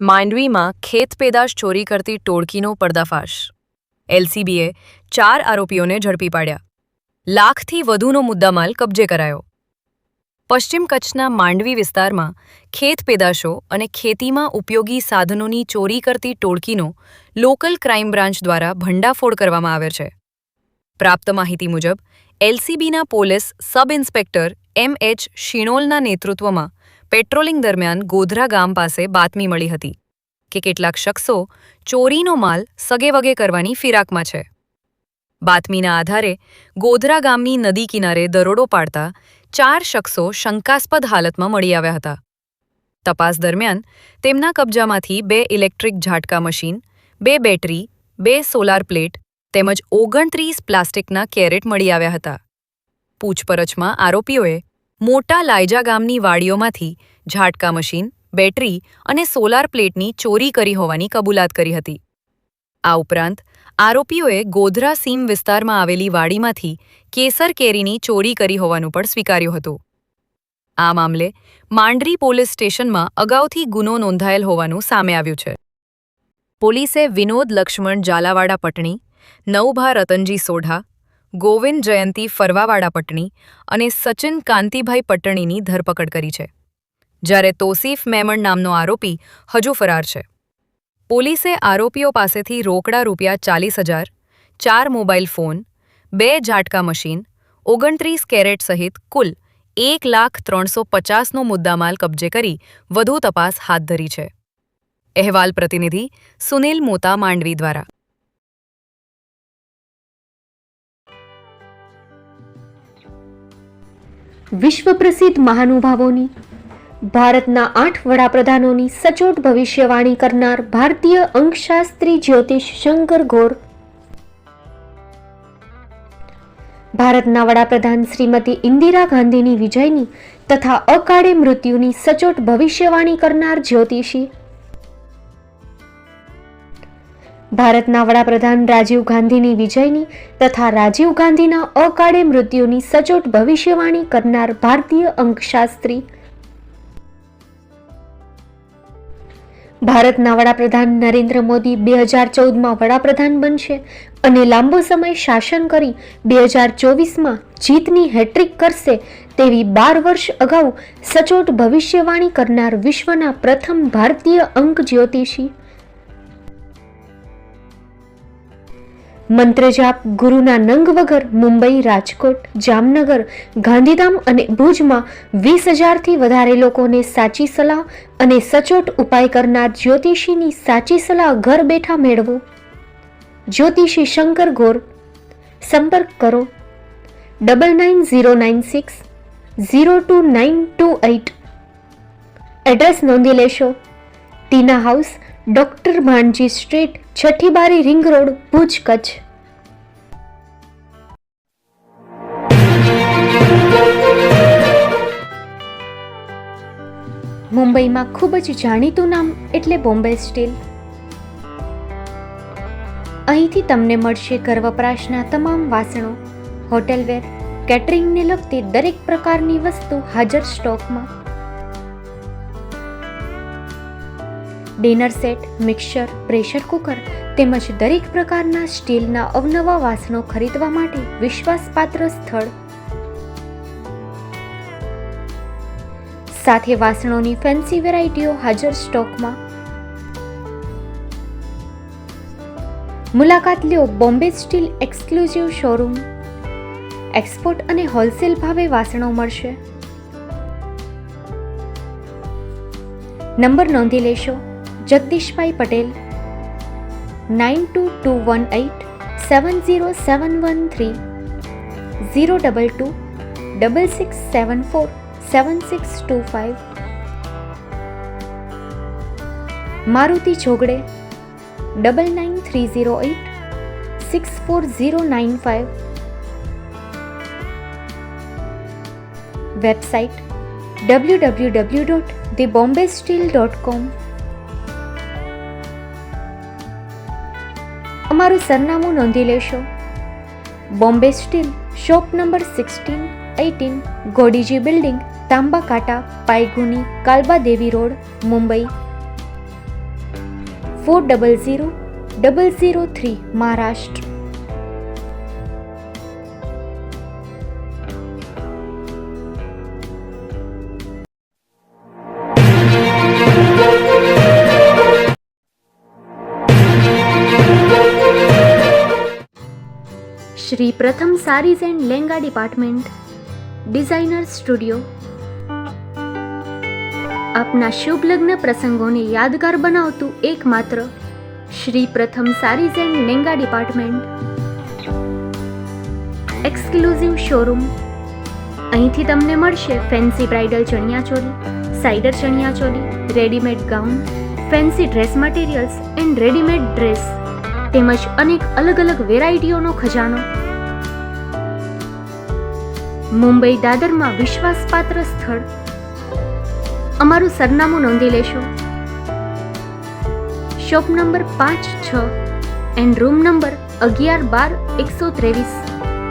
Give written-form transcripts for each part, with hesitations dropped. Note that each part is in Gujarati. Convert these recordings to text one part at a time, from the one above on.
માંડવીમાં ખેત પેદાશ ચોરી કરતી ટોળકીનો પર્દાફાશ. એલસીબીએ 4 આરોપીઓને ઝડપી પાડ્યા. લાખથી વધુનો મુદ્દામાલ કબજે કરાયો. પશ્ચિમ કચ્છના માંડવી વિસ્તારમાં ખેત પેદાશો અને ખેતીમાં ઉપયોગી સાધનોની ચોરી કરતી ટોળકીનો લોકલ ક્રાઇમ બ્રાન્ચ દ્વારા ભંડાફોડ કરવામાં આવ્યો છે. પ્રાપ્ત માહિતી મુજબ એલસીબીના પોલીસ સબ ઇન્સ્પેક્ટર એમ.એચ. શિણોલના નેતૃત્વમાં પેટ્રોલિંગ દરમિયાન ગોધરા ગામ પાસે બાતમી મળી હતી કે કેટલાક શખ્સો ચોરીનો માલ સગેવગે કરવાની ફિરાકમાં છે. બાતમીના આધારે ગોધરા ગામની નદી કિનારે દરોડો પાડતા 4 શખ્સો શંકાસ્પદ હાલતમાં મળી આવ્યા હતા. તપાસ દરમિયાન તેમના કબજામાંથી 2 ઇલેક્ટ્રિક ઝાટકા મશીન, 2 બેટરી, 2 સોલાર પ્લેટ તેમજ 29 પ્લાસ્ટિકના કેરેટ મળી આવ્યા હતા. પૂછપરછમાં આરોપીઓએ મોટા લાયજા ગામની વાડીઓમાંથી ઝાટકા મશીન, બેટરી અને સોલાર પ્લેટની ચોરી કરી હોવાની કબૂલાત કરી હતી. આ ઉપરાંત આરોપીઓએ ગોધરા સીમ વિસ્તારમાં આવેલી વાડીમાંથી કેસર કેરીની ચોરી કરી હોવાનું પણ સ્વીકાર્યું હતું. આ મામલે માંડવી પોલીસ સ્ટેશનમાં અગાઉથી ગુનો નોંધાયેલ હોવાનું સામે આવ્યું છે. પોલીસે વિનોદ લક્ષ્મણ ઝાલાવાડા પટણી, નવભા રતનજી સોઢા, ગોવિંદ જયંતી ફરવાવાડા પટણી અને સચિન કાંતિભાઈ પટણીની ધરપકડ કરી છે, જ્યારે તોસીફ મેમણ નામનો આરોપી હજુ ફરાર છે. પોલીસે આરોપીઓ પાસેથી રોકડા રૂપિયા 40,000, 4 મોબાઈલ ફોન, 2 ઝાટકા મશીન, 29 કેરેટ સહિત કુલ 1,350,000નો મુદ્દામાલ કબજે કરી વધુ તપાસ હાથ ધરી છે. અહેવાલ પ્રતિનિધિ સુનિલ મોતા, માંડવી દ્વારા. વિશ્વ પ્રસિદ્ધ મહાનુભાવોની, ભારતના 8 વડાપ્રધાનોની સચોટ ભવિષ્યવાણી કરનાર ભારતીય અંકશાસ્ત્રી જ્યોતિષ શંકર ગોર, ભારતના વડાપ્રધાન શ્રીમતી ઇન્દિરા ગાંધીની વિજયની તથા અકાળે મૃત્યુની સચોટ ભવિષ્યવાણી કરનાર જ્યોતિષી, ભારતના વડાપ્રધાન રાજીવ ગાંધીની વિજયની તથા રાજીવ ગાંધીના અકાળે મૃત્યુની સચોટ ભવિષ્યવાણી કરનાર ભારતીય અંકશાસ્ત્રી, ભારતના વડાપ્રધાન નરેન્દ્ર મોદી 2014માં વડાપ્રધાન બનશે અને લાંબો સમય શાસન કરી 2024માં જીતની હેટ્રિક કરશે તેવી 12 વર્ષ અગાઉ સચોટ ભવિષ્યવાણી કરનાર વિશ્વના પ્રથમ ભારતીય અંક જ્યોતિષી, મંત્રજાપ ગુરુના નંગ વગર મુંબઈ, રાજકોટ, જામનગર, ગાંધીધામ અને ભુજમાં 20,000થી વધારે લોકોને સાચી સલાહ અને સચોટ ઉપાય કરનાર જ્યોતિષીની સાચી સલાહ ઘર બેઠા મેળવો. જ્યોતિષી શંકર ગોર. સંપર્ક કરો 99,096 02928. એડ્રેસ નોંધી લેશો: ટીના હાઉસ, ડોક્ટર ભાણજી સ્ટ્રીટ, છઠ્ઠી બારી, રિંગ રોડ, ભુજ, કચ્છ. મુંબઈમાં ખૂબ જ જાણીતું નામ એટલે બોમ્બે સ્ટીલ. અહીંથી તમને મળશે ઘર વપરાશના તમામ વાસણો, હોટેલવેર, કેટરિંગને લગતી દરેક પ્રકારની વસ્તુ હાજર સ્ટોકમાં. Dinner set, mixer, pressure cooker તેમજ દરેક પ્રકારના સ્ટીલના અવનવા વાસણો ખરીદવા માટે વિશ્વાસપાત્ર સ્થળ. સાથે વાસણોની ફેન્સી વેરાયટીઓ હાજર સ્ટોકમાં. મુલાકાત લ્યો Bombay steel exclusive showroom. Export અને હોલસેલ ભાવે વાસણો મળશે. નંબર નોંધી લેશો: જગદીશભાઈ પટેલ 9221870713 022 6674 7625. મારુતિ જોગડે 9930864095. Website www.thebombasteel.com. અમારું સરનામું નોંધી લેશો: Bombay steel, shop number 16-18, Godiji building, Tamba Kanta, Pydhonie, Kalbadevi road, Mumbai. 400003 Maharashtra. Shri Pratham sarees and lehenga department, designer studio. આપના શુભ લગ્ન પ્રસંગોને યાદગાર બનાવતું એકમાત્ર Shri Pratham sarees and lehenga department. Exclusive showroom. અહીંથી તમને મળશે fancy bridal chaniya choli, cider chaniya choli, readymade gown, fancy dress materials and readymade dress તેમજ અનેક અલગ અલગ વેરાયટીઓનો ખજાનો. મુંબઈ દાદરમાં વિશ્વાસપાત્ર સ્થળ. અમારું સરનામું નોંધી લેશો. Shop number 5-6 and room number 11-12-123,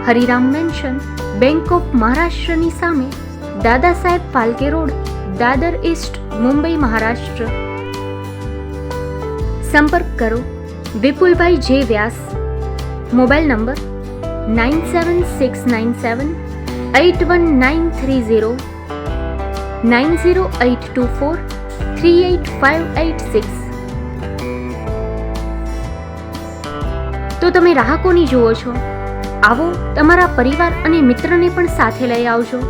Hariram Mansion, Bank of મહારાષ્ટ્રની સામે, દાદા સાહેબ ફાલ્કે રોડ, દાદર ઈસ્ટ, મુંબઈ, મહારાષ્ટ્ર. સંપર્ક કરો વિપુલભાઈ જે વ્યાસ. Mobile number 9769781930, 9082438586. તો તમે રાહ કોની જુઓ છો? આવો, તમારા પરિવાર અને મિત્રને પણ સાથે લઈ આવજો.